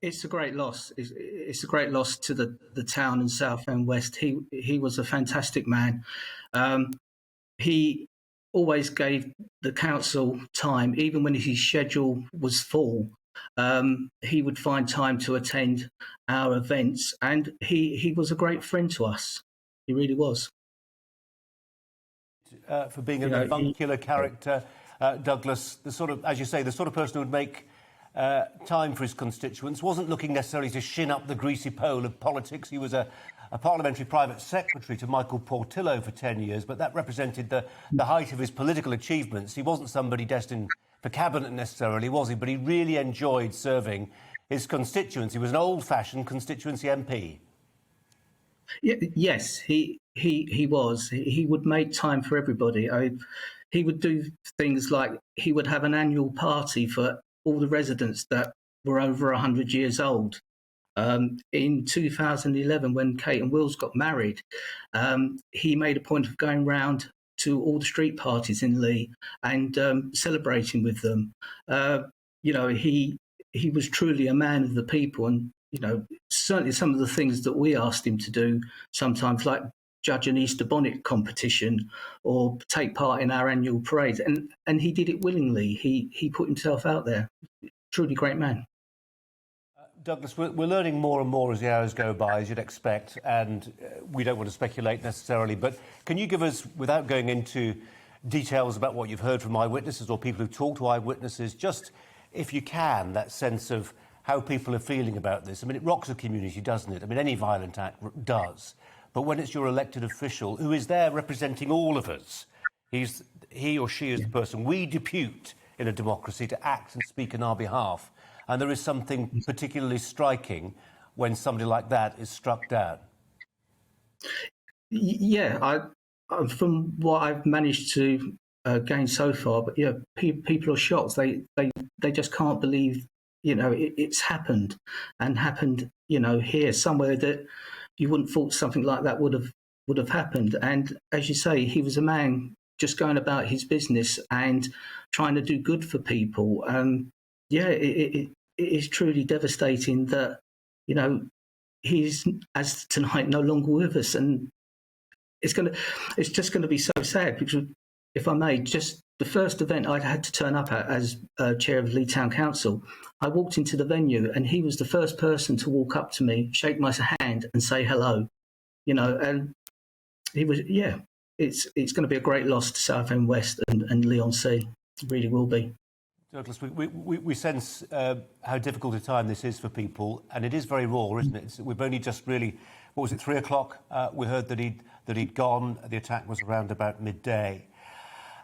It's a great loss. It's a great loss to the town and South and West. He was a fantastic man. Um, he always gave the council time, even when his schedule was full. He would find time to attend our events, and he was a great friend to us. He really was. For being an avuncular character, Douglas, the sort of, as you say, the sort of person who would make time for his constituents, wasn't looking necessarily to shin up the greasy pole of politics. He was a parliamentary private secretary to Michael Portillo for 10 years, but that represented the height of his political achievements. He wasn't somebody destined for cabinet necessarily, was he? But he really enjoyed serving his constituents. He was an old-fashioned constituency MP. Yes, he was. He would make time for everybody. He would do things like he would have an annual party for all the residents that were over 100 years old. In 2011, when Kate and Wills got married, he made a point of going round to all the street parties in Leigh and celebrating with them. He was truly a man of the people, and certainly some of the things that we asked him to do sometimes, like judge an Easter bonnet competition or take part in our annual parade, and he did it willingly. He put himself out there. Truly great man. Douglas, we're learning more and more as the hours go by, as you'd expect, and we don't want to speculate necessarily, but can you give us, without going into details about what you've heard from eyewitnesses or people who talk to eyewitnesses, just, if you can, that sense of how people are feeling about this? I mean, it rocks a community, doesn't it? I mean, any violent act does. But when it's your elected official who is there representing all of us, he or she is the person we depute in a democracy to act and speak on our behalf. And there is something particularly striking when somebody like that is struck down. Yeah, from what I've managed to gain so far, but people are shocked. They just can't believe, it's happened here somewhere that you wouldn't thought something like that would have happened. And as you say, he was a man just going about his business and trying to do good for people. It is truly devastating that, he's, as tonight, no longer with us. And it's just going to be so sad because, if I may, just the first event I had to turn up at as chair of Leigh Town Council, I walked into the venue and he was the first person to walk up to me, shake my hand and say hello, and he was, it's going to be a great loss to Southend West and Leigh-on-Sea. It really will be. Douglas, we sense how difficult a time this is for people, and it is very raw, isn't it? We've only just really, 3 o'clock? We heard that he'd gone. The attack was around about midday.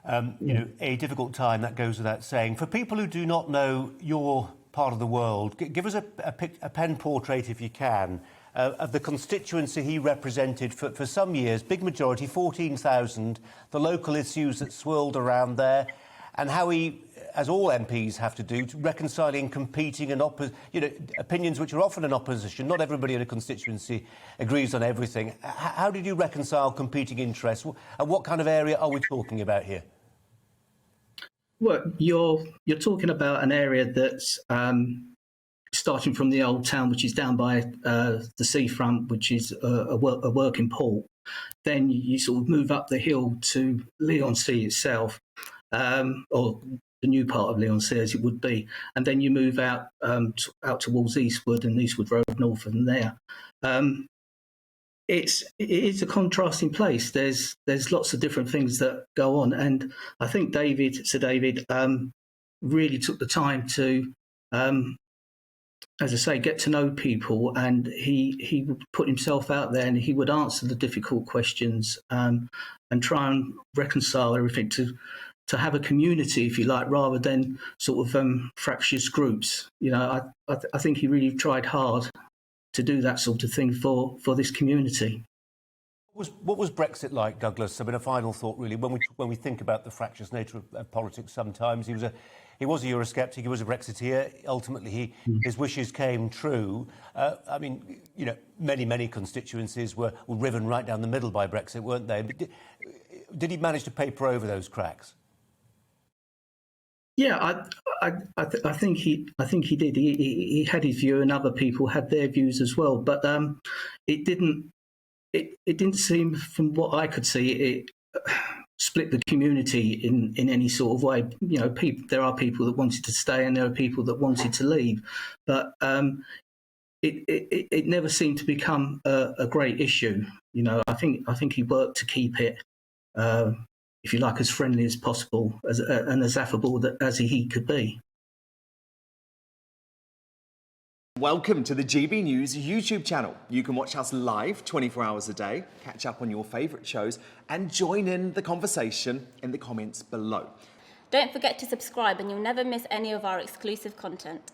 A difficult time, that goes without saying. For people who do not know your part of the world, give us a pen portrait, if you can, of the constituency he represented for some years, big majority, 14,000, the local issues that swirled around there, and how he, as all MPs have to do, to reconciling competing and opinions which are often in opposition. Not everybody in a constituency agrees on everything. How did you reconcile competing interests, and what kind of area are we talking about here? Well, you're talking about an area that's starting from the old town, which is down by the seafront, which is a working port. Then you sort of move up the hill to Leigh-on-Sea itself, or the new part of Leigh-on-Sea as it would be, and then you move out towards Eastwood and Eastwood Road north from there. It is a contrasting place. There's lots of different things that go on, and I think Sir David really took the time to, as I say, get to know people, and he would put himself out there and he would answer the difficult questions and try and reconcile everything to have a community, if you like, rather than sort of fractious groups. I think he really tried hard to do that sort of thing for this community. What was Brexit like, Douglas? I mean, a final thought, really. When we think about the fractious nature of politics, sometimes he was a Eurosceptic, he was a Brexiteer. Ultimately, his wishes came true. I mean, many constituencies were riven right down the middle by Brexit, weren't they? But did he manage to paper over those cracks? Yeah, I think he did. He had his view, and other people had their views as well. But it didn't seem, from what I could see, it split the community in any sort of way. You know, there are people that wanted to stay, and there are people that wanted to leave. But it never seemed to become a great issue. You know, I think he worked to keep it, if you like, as friendly as possible, and as affable as he could be. Welcome to the GB News YouTube channel. You can watch us live 24 hours a day, catch up on your favourite shows, and join in the conversation in the comments below. Don't forget to subscribe and you'll never miss any of our exclusive content.